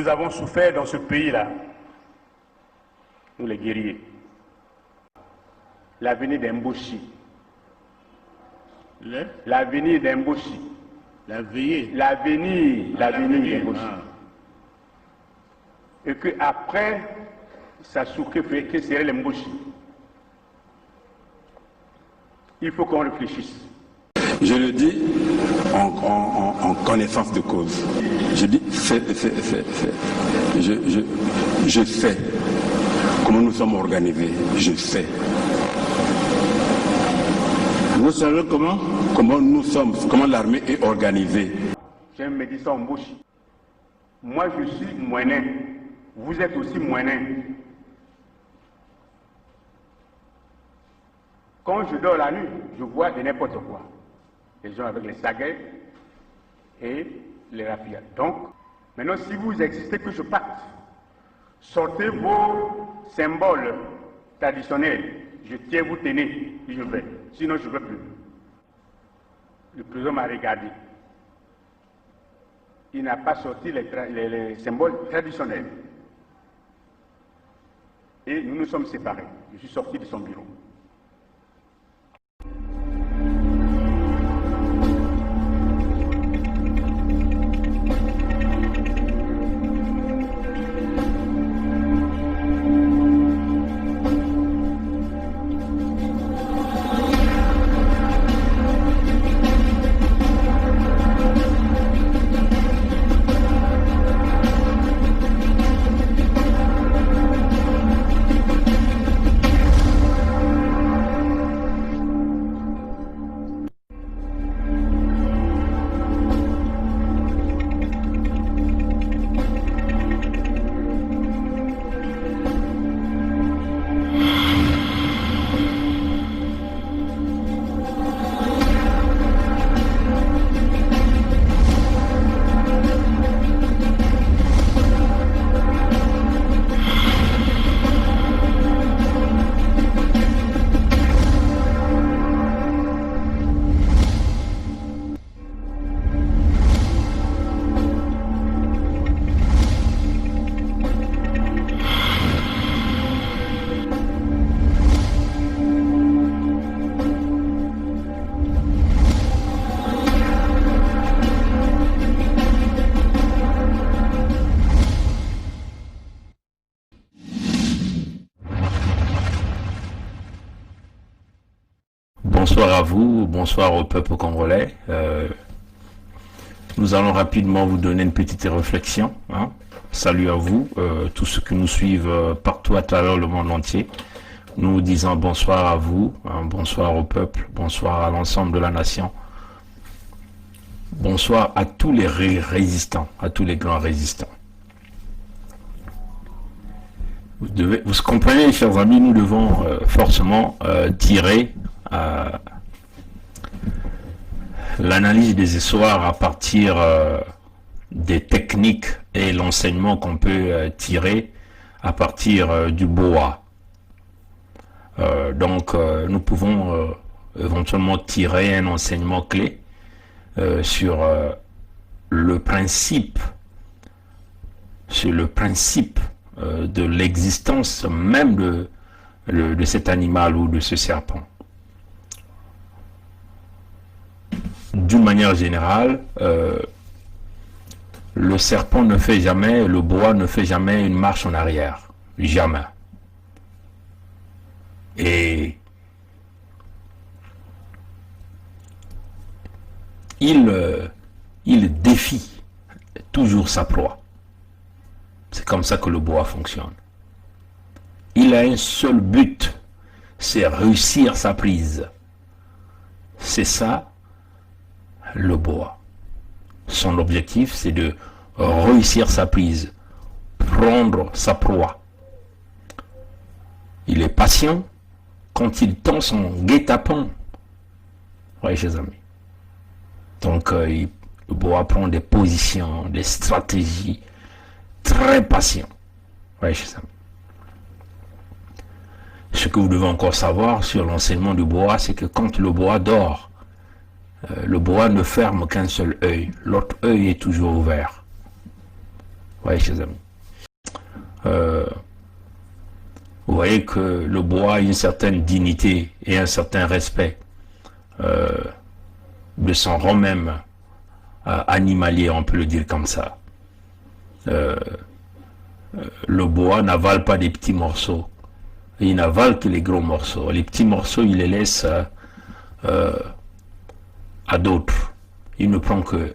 Nous avons souffert dans ce pays-là, nous les guerriers. L'avenir d'Mboshi. L'avenir d'Mboshi. L'avenir d'Mboshi. Et qu'après, ça souffre que serait l'Mboshi. Il faut qu'on réfléchisse. Je le dis en connaissance de cause. Je dis fais. Je sais comment nous sommes organisés. Je sais. Vous savez comment nous sommes, comment l'armée est organisée. J'ai un médecin en bouche. Moi, je suis moyen. Vous êtes aussi moyen. Quand je dors la nuit, je vois de n'importe quoi. Les gens avec les saguets et les rapides. Donc, maintenant, si vous existez, que je parte, sortez vos symboles traditionnels. Je tiens, vous tenez, et je vais. Sinon, je ne veux plus. Le président m'a regardé. Il n'a pas sorti les symboles traditionnels. Et nous nous sommes séparés. Je suis sorti de son bureau. Bonsoir à vous, bonsoir au peuple congolais. Nous allons rapidement vous donner une petite réflexion. Salut à vous, tous ceux qui nous suivent partout à travers le monde entier. Nous disons bonsoir à vous, bonsoir au peuple, bonsoir à l'ensemble de la nation. Bonsoir à tous les résistants, à tous les grands résistants. Vous comprenez, chers amis, nous devons forcément tirer l'analyse des histoires à partir des techniques et l'enseignement qu'on peut tirer à partir du Boa. Donc nous pouvons éventuellement tirer un enseignement clé sur le principe de l'existence même de cet animal ou de ce serpent. D'une manière générale, le serpent ne fait jamais, le boa ne fait jamais une marche en arrière. Jamais. Et il défie toujours sa proie. C'est comme ça que le boa fonctionne. Il a un seul but, c'est réussir sa prise. C'est ça, le boa. Son objectif, c'est de réussir sa prise, prendre sa proie. Il est patient quand il tend son guet-apens. Oui, chers amis. Donc, le boa prend des positions, des stratégies, très patient. Oui, chers amis. Ce que vous devez encore savoir sur l'enseignement du boa, c'est que quand le boa dort, le boa ne ferme qu'un seul œil. L'autre œil est toujours ouvert. Oui, chers amis. Vous voyez que le bois a une certaine dignité et un certain respect de son rang même animalier, on peut le dire comme ça. Le bois n'avale pas des petits morceaux. Il n'avale que les gros morceaux. Les petits morceaux, il les laisse à d'autres. Il ne prend que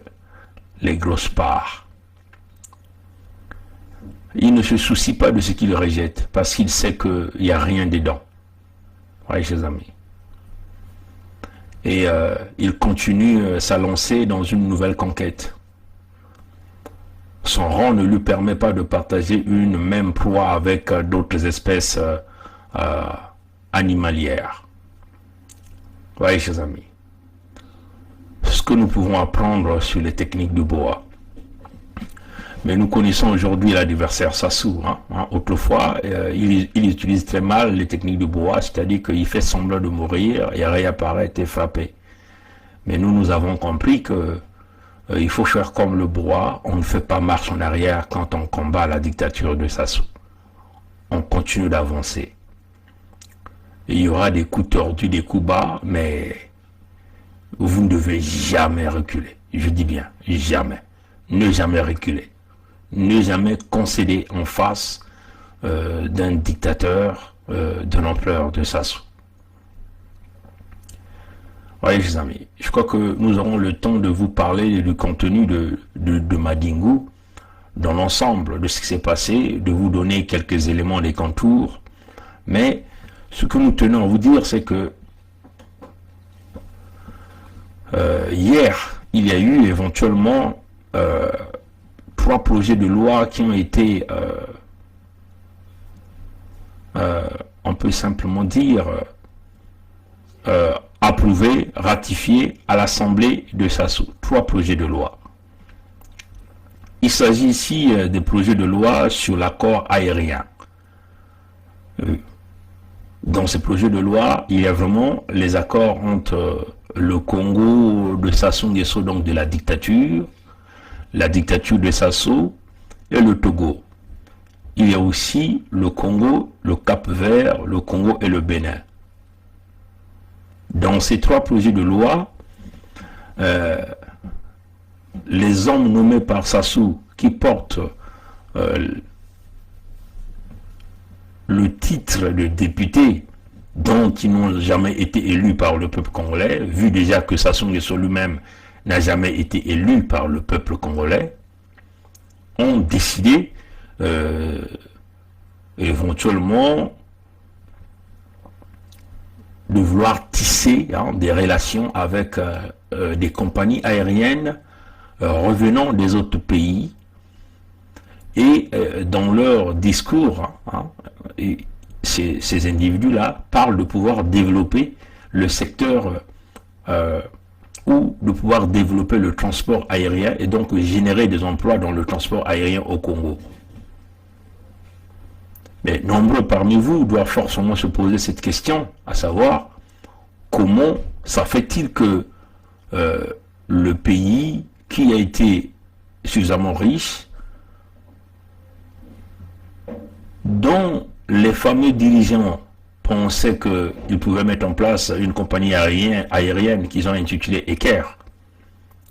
les grosses parts. Il ne se soucie pas de ce qu'il rejette parce qu'il sait qu'il n'y a rien dedans. Oui, chers amis. Et il continue sa lancée dans une nouvelle conquête. Son rang ne lui permet pas de partager une même proie avec d'autres espèces animalières. Oui, chers amis. Ce que nous pouvons apprendre sur les techniques du bois. Mais nous connaissons aujourd'hui l'adversaire Sassou. Autrefois, il utilise très mal les techniques du bois, c'est-à-dire qu'il fait semblant de mourir et réapparaît et frapper. Mais nous avons compris que il faut faire comme le bois, on ne fait pas marche en arrière quand on combat la dictature de Sassou. On continue d'avancer. Il y aura des coups tordus, des coups bas, mais vous ne devez jamais reculer. Je dis bien, jamais. Ne jamais reculer. Ne jamais concéder en face d'un dictateur de l'ampleur de Sassou. Voyez, les amis, je crois que nous aurons le temps de vous parler du contenu de Madingu dans l'ensemble de ce qui s'est passé, de vous donner quelques éléments des contours. Mais ce que nous tenons à vous dire, c'est que hier, il y a eu éventuellement 3 projets de loi qui ont été, on peut simplement dire, approuvés, ratifiés à l'Assemblée de Sassou. 3 projets de loi. Il s'agit ici des projets de loi sur l'accord aérien. Dans ces projets de loi, il y a vraiment les accords entre le Congo de Sassou Nguesso, donc de la dictature de Sassou, et le Togo. Il y a aussi le Congo, le Cap-Vert, le Congo et le Bénin. Dans ces 3 projets de loi, les hommes nommés par Sassou qui portent le titre de député dont ils n'ont jamais été élus par le peuple congolais, vu déjà que Sassou Nguesso lui-même n'a jamais été élu par le peuple congolais, ont décidé éventuellement de vouloir tisser des relations avec des compagnies aériennes revenant des autres pays. Et dans leur discours, ces individus-là parlent de pouvoir développer le secteur ou de pouvoir développer le transport aérien et donc générer des emplois dans le transport aérien au Congo. Mais nombreux parmi vous doivent forcément se poser cette question, à savoir comment ça fait-il que le pays qui a été suffisamment riche, dont les fameux dirigeants pensaient qu'ils pouvaient mettre en place une compagnie aérienne qu'ils ont intitulée Eker,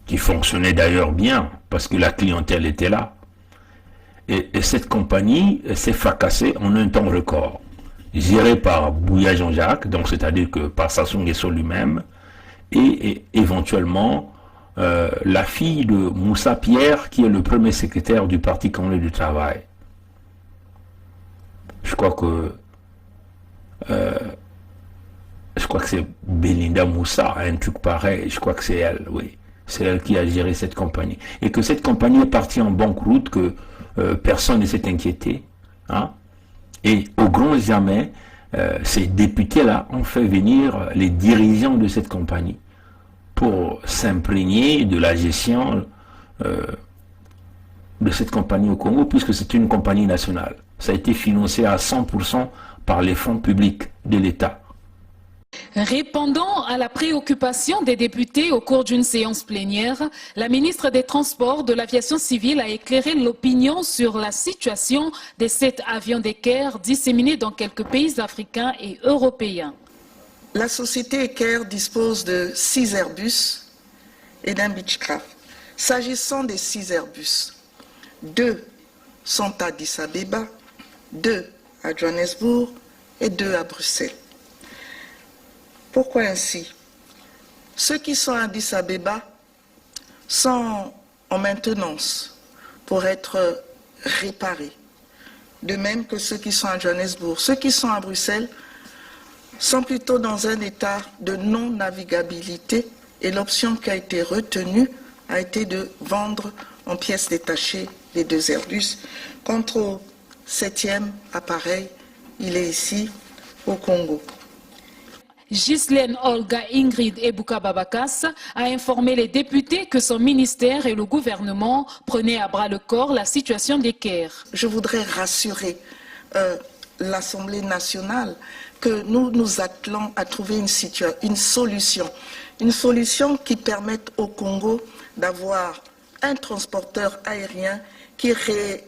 qui fonctionnait d'ailleurs bien, parce que la clientèle était là. Et cette compagnie s'est fracassée en un temps record, gérée par Bouya Jean-Jacques, donc c'est-à-dire que par Sassou Nguesso lui-même, et éventuellement la fille de Moussa Pierre, qui est le premier secrétaire du Parti congolais du travail. Je crois que c'est Belinda Moussa, un truc pareil, je crois que c'est elle, oui. C'est elle qui a géré cette compagnie. Et que cette compagnie est partie en banqueroute, que personne ne s'est inquiété. Et au grand jamais, ces députés-là ont fait venir les dirigeants de cette compagnie pour s'imprégner de la gestion de cette compagnie au Congo, puisque c'est une compagnie nationale. Ça a été financé à 100% par les fonds publics de l'État. Répondant à la préoccupation des députés au cours d'une séance plénière, la ministre des Transports, de l'Aviation civile a éclairé l'opinion sur la situation des 7 avions d'Eker disséminés dans quelques pays africains et européens. La société Eker dispose de 6 Airbus et d'un Beechcraft. S'agissant des 6 Airbus, 2 sont à Addis Abeba, 2 à Johannesburg et 2 à Bruxelles. Pourquoi ainsi? Ceux qui sont à Addis Abeba sont en maintenance pour être réparés. De même que ceux qui sont à Johannesburg. Ceux qui sont à Bruxelles sont plutôt dans un état de non-navigabilité et l'option qui a été retenue a été de vendre en pièces détachées les 2 Airbus. Quant au 7e appareil, il est ici au Congo. Ghislaine Olga Ingrid Ebuka-Babakas a informé les députés que son ministère et le gouvernement prenaient à bras le corps la situation d'Eker. Je voudrais rassurer l'Assemblée nationale que nous nous attelons à trouver une solution qui permette au Congo d'avoir un transporteur aérien qui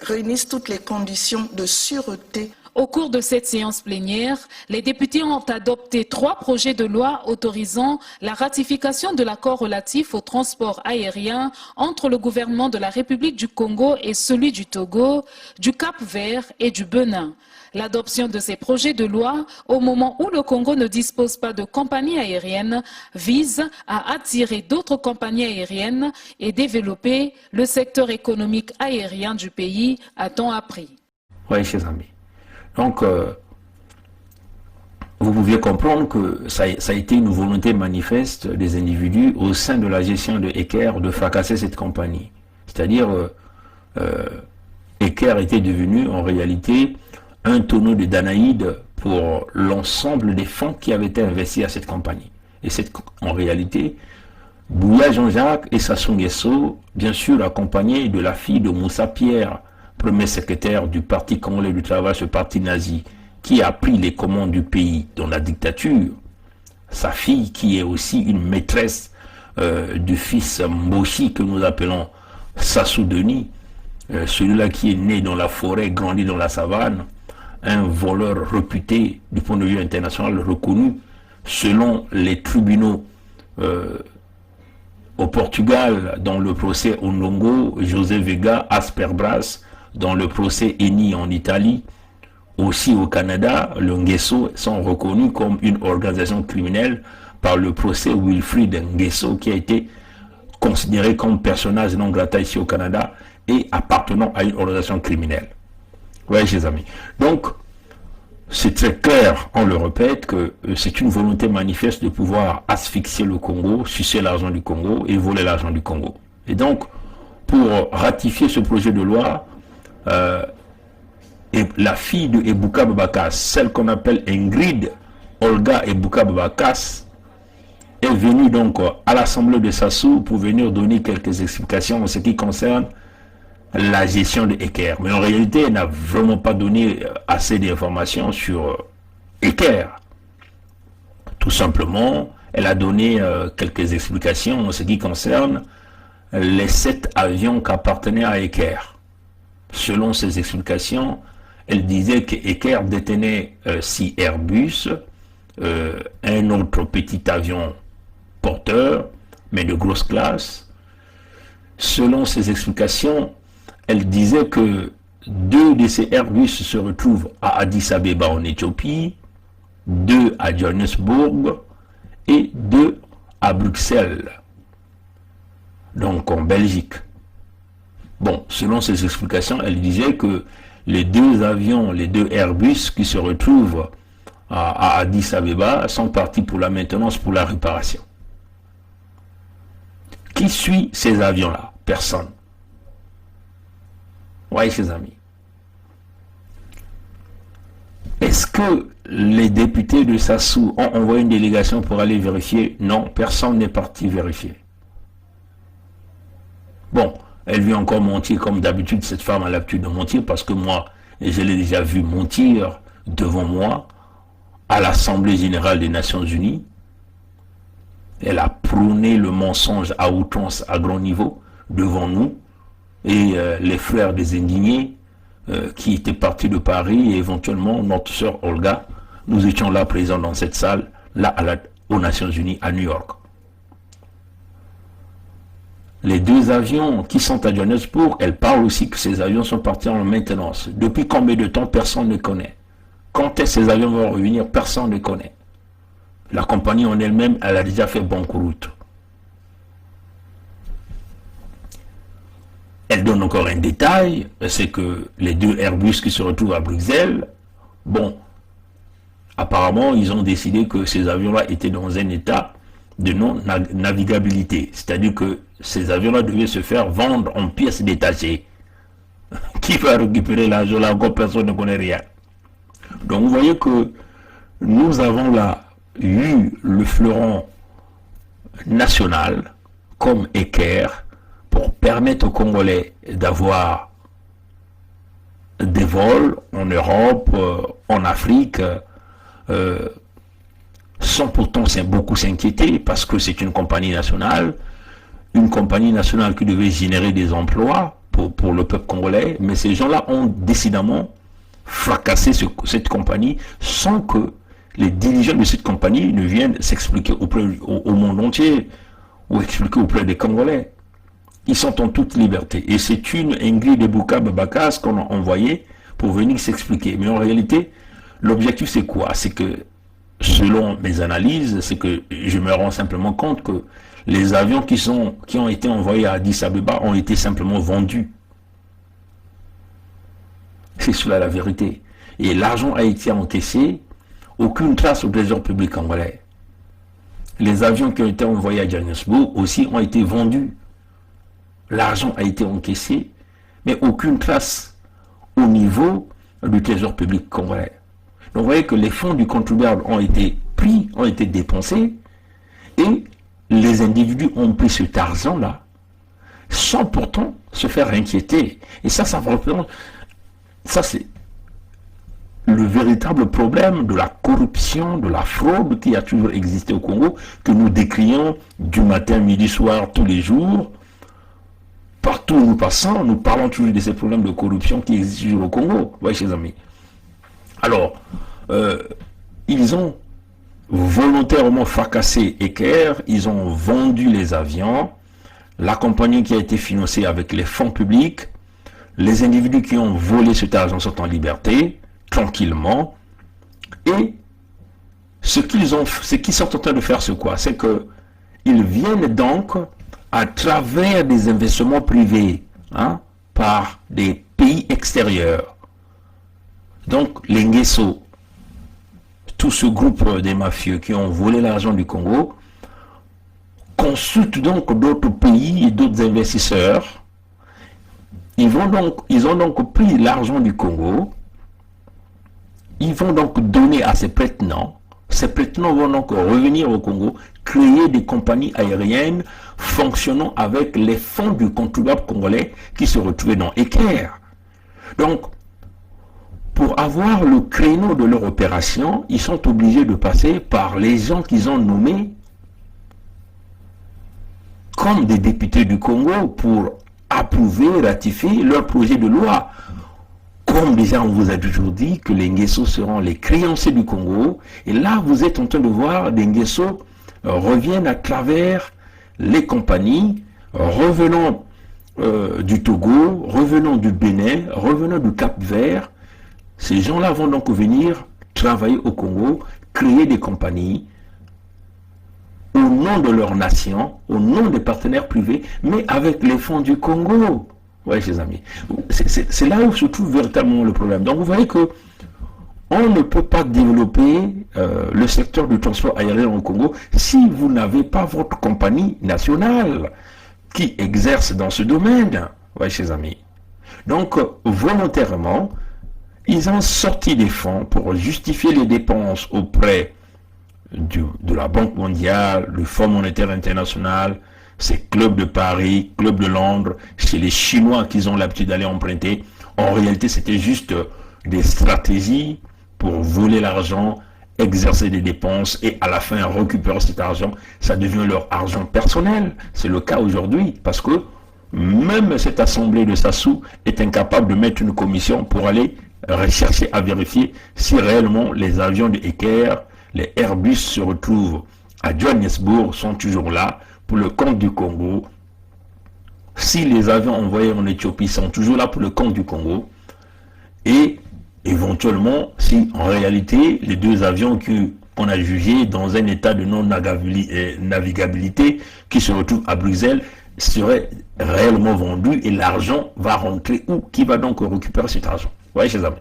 réunisse toutes les conditions de sûreté. Au cours de cette séance plénière, les députés ont adopté 3 projets de loi autorisant la ratification de l'accord relatif au transport aérien entre le gouvernement de la République du Congo et celui du Togo, du Cap-Vert et du Bénin. L'adoption de ces projets de loi, au moment où le Congo ne dispose pas de compagnie aérienne, vise à attirer d'autres compagnies aériennes et développer le secteur économique aérien du pays, a-t-on appris. Oui, chers amis. Donc, vous pouviez comprendre que ça a été une volonté manifeste des individus au sein de la gestion de Eker de fracasser cette compagnie. C'est-à-dire, Eker était devenu en réalité un tonneau de Danaïde pour l'ensemble des fonds qui avaient été investis à cette compagnie. Et en réalité, Bouya Jean-Jacques et Sassou Nguesso, bien sûr accompagnés de la fille de Moussa Pierre, premier secrétaire du Parti congolais du travail, ce parti nazi, qui a pris les commandes du pays dans la dictature, sa fille qui est aussi une maîtresse du fils Mboshi que nous appelons Sassou Denis, celui-là qui est né dans la forêt, grandi dans la savane, un voleur réputé du point de vue international, reconnu selon les tribunaux au Portugal, dans le procès Ondongo, José Vega, Asperbras, dans le procès Eni en Italie, aussi au Canada, le Nguesso sont reconnus comme une organisation criminelle par le procès Wilfrid Nguesso, qui a été considéré comme personnage non grata ici au Canada et appartenant à une organisation criminelle. Oui, chers amis. Donc, c'est très clair, on le répète, que c'est une volonté manifeste de pouvoir asphyxier le Congo, sucer l'argent du Congo et voler l'argent du Congo. Et donc, pour ratifier ce projet de loi, et la fille de Ebuka-Babakas, celle qu'on appelle Ingrid Olga Ebuka-Babakas, est venue donc à l'Assemblée de Sassou pour venir donner quelques explications en ce qui concerne la gestion de Eker. Mais en réalité, elle n'a vraiment pas donné assez d'informations sur Eker. Tout simplement, elle a donné quelques explications en ce qui concerne les 7 avions qui appartenaient à Eker. Selon ces explications, elle disait que Eker détenait 6 Airbus, un autre petit avion porteur, mais de grosse classe. Selon ces explications, elle disait que 2 de ces Airbus se retrouvent à Addis Abeba en Éthiopie, 2 à Johannesburg et 2 à Bruxelles, donc en Belgique. Bon, selon ces explications, elle disait que les 2 avions, les 2 Airbus qui se retrouvent à Addis Abeba sont partis pour la maintenance, pour la réparation. Qui suit ces avions-là? Personne. Oui, chers amis. Est-ce que les députés de Sassou ont envoyé une délégation pour aller vérifier? Non, personne n'est parti vérifier. Bon, elle vient encore mentir comme d'habitude. Cette femme a l'habitude de mentir parce que moi, je l'ai déjà vu mentir devant moi à l'Assemblée générale des Nations Unies. Elle a prôné le mensonge à outrance, à grand niveau, devant nous. Et les frères des indignés qui étaient partis de Paris, et éventuellement notre sœur Olga, nous étions là présents dans cette salle, là aux Nations Unies, à New York. Les 2 avions qui sont à Johannesburg, elle parle aussi que ces avions sont partis en maintenance. Depuis combien de temps, personne ne connaît. Quand est-ce que ces avions vont revenir, personne ne connaît. La compagnie en elle-même, elle a déjà fait banqueroute. Elle donne encore un détail, c'est que les 2 Airbus qui se retrouvent à Bruxelles, bon, apparemment, ils ont décidé que ces avions-là étaient dans un état de non-navigabilité. C'est-à-dire que ces avions-là devaient se faire vendre en pièces détachées. Qui va récupérer l'argent là? Encore personne ne connaît rien. Donc vous voyez que nous avons là eu le fleuron national comme équerre pour permettre aux Congolais d'avoir des vols en Europe, en Afrique, sans pourtant beaucoup s'inquiéter, parce que c'est une compagnie nationale qui devait générer des emplois pour le peuple congolais, mais ces gens-là ont décidément fracassé cette compagnie sans que les dirigeants de cette compagnie ne viennent s'expliquer au monde entier ou expliquer auprès des Congolais. Ils sont en toute liberté. Et c'est une Ingrid Ebuka Babakas qu'on a envoyée pour venir s'expliquer. Mais en réalité, l'objectif c'est quoi? C'est que, selon mes analyses, c'est que je me rends simplement compte que les avions qui ont été envoyés à Addis Abeba ont été simplement vendus. C'est cela la vérité. Et l'argent a été encaissé, aucune trace au trésor public congolais. Les avions qui ont été envoyés à Johannesburg aussi ont été vendus. L'argent a été encaissé, mais aucune trace au niveau du trésor public congolais. Donc vous voyez que les fonds du contribuable ont été pris, ont été dépensés, et les individus ont pris cet argent-là, sans pourtant se faire inquiéter. Et ça représente, ça c'est le véritable problème de la corruption, de la fraude qui a toujours existé au Congo, que nous décrions du matin, midi, soir, tous les jours. Partout où nous passons, nous parlons toujours de ces problèmes de corruption qui existent toujours au Congo. Vous voyez, chers amis. Alors, ils ont volontairement fracassé Eker, ils ont vendu les avions, la compagnie qui a été financée avec les fonds publics, les individus qui ont volé cet argent sont en liberté, tranquillement, et ce qu'ils sont en train de faire, c'est quoi? C'est qu'ils viennent donc, à travers des investissements privés, par des pays extérieurs. Donc, les Nguesso, tout ce groupe des mafieux qui ont volé l'argent du Congo, consultent donc d'autres pays et d'autres investisseurs. Ils ont donc pris l'argent du Congo, ils vont donc donner à ces prête-noms. Ces prête-noms vont donc revenir au Congo, créer des compagnies aériennes fonctionnant avec les fonds du contribuable congolais qui se retrouvaient dans Eker. Donc, pour avoir le créneau de leur opération, ils sont obligés de passer par les gens qu'ils ont nommés comme des députés du Congo pour approuver, ratifier leur projet de loi. Comme déjà on vous a toujours dit que les Nguesso seront les créanciers du Congo, et là vous êtes en train de voir des Nguesso reviennent à travers les compagnies, revenant du Togo, revenant du Bénin, revenant du Cap-Vert. Ces gens-là vont donc venir travailler au Congo, créer des compagnies au nom de leur nation, au nom des partenaires privés, mais avec les fonds du Congo. Oui, chers amis. C'est là où se trouve véritablement le problème. Donc vous voyez que on ne peut pas développer le secteur du transport aérien au Congo si vous n'avez pas votre compagnie nationale qui exerce dans ce domaine. Oui, chers amis. Donc, volontairement, ils ont sorti des fonds pour justifier les dépenses auprès de la Banque mondiale, du Fonds monétaire international, ces clubs de Paris, clubs de Londres, chez les Chinois qu'ils ont l'habitude d'aller emprunter. En réalité, c'était juste des stratégies pour voler l'argent exercer des dépenses et à la fin récupérer cet argent, ça devient leur argent personnel. C'est le cas aujourd'hui parce que même cette assemblée de Sassou est incapable de mettre une commission pour aller rechercher à vérifier si réellement les avions de Eker, les Airbus se retrouvent à Johannesburg, sont toujours là pour le compte du Congo. Si les avions envoyés en Éthiopie sont toujours là pour le compte du Congo, et éventuellement, si en réalité les deux avions qu'on a jugés dans un état de non-navigabilité qui se retrouvent à Bruxelles seraient réellement vendus et l'argent va rentrer où? Qui va donc récupérer cet argent? Vous voyez, chers amis.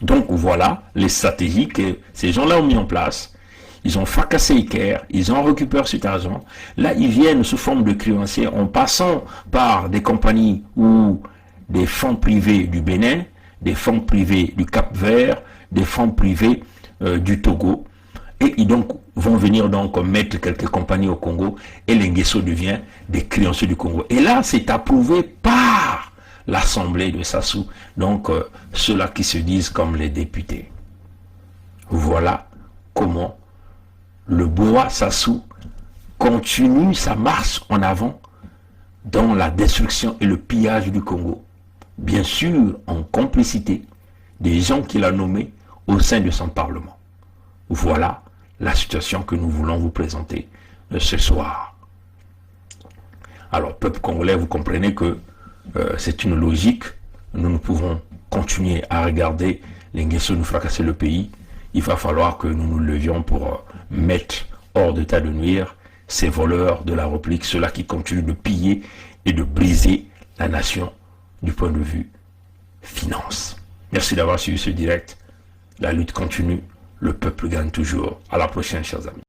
Donc voilà les stratégies que ces gens-là ont mis en place. Ils ont fracassé Eker, ils ont récupéré cet argent. Là, ils viennent sous forme de créanciers en passant par des compagnies ou des fonds privés du Bénin, des fonds privés du Cap-Vert, des fonds privés du Togo. Et ils donc vont venir donc mettre quelques compagnies au Congo et l'Inguesso devient des créanciers du Congo. Et là, c'est approuvé par l'Assemblée de Sassou, donc ceux-là qui se disent comme les députés. Voilà comment le Boa Sassou continue sa marche en avant dans la destruction et le pillage du Congo. Bien sûr, en complicité des gens qu'il a nommés au sein de son Parlement. Voilà la situation que nous voulons vous présenter ce soir. Alors, peuple congolais, vous comprenez que c'est une logique. Nous ne pouvons continuer à regarder les Nguesso nous fracasser le pays. Il va falloir que nous nous levions pour mettre hors d'état de nuire ces voleurs de la République, ceux-là qui continuent de piller et de briser la nation du point de vue finance. Merci d'avoir suivi ce direct. La lutte continue. Le peuple gagne toujours. À la prochaine, chers amis.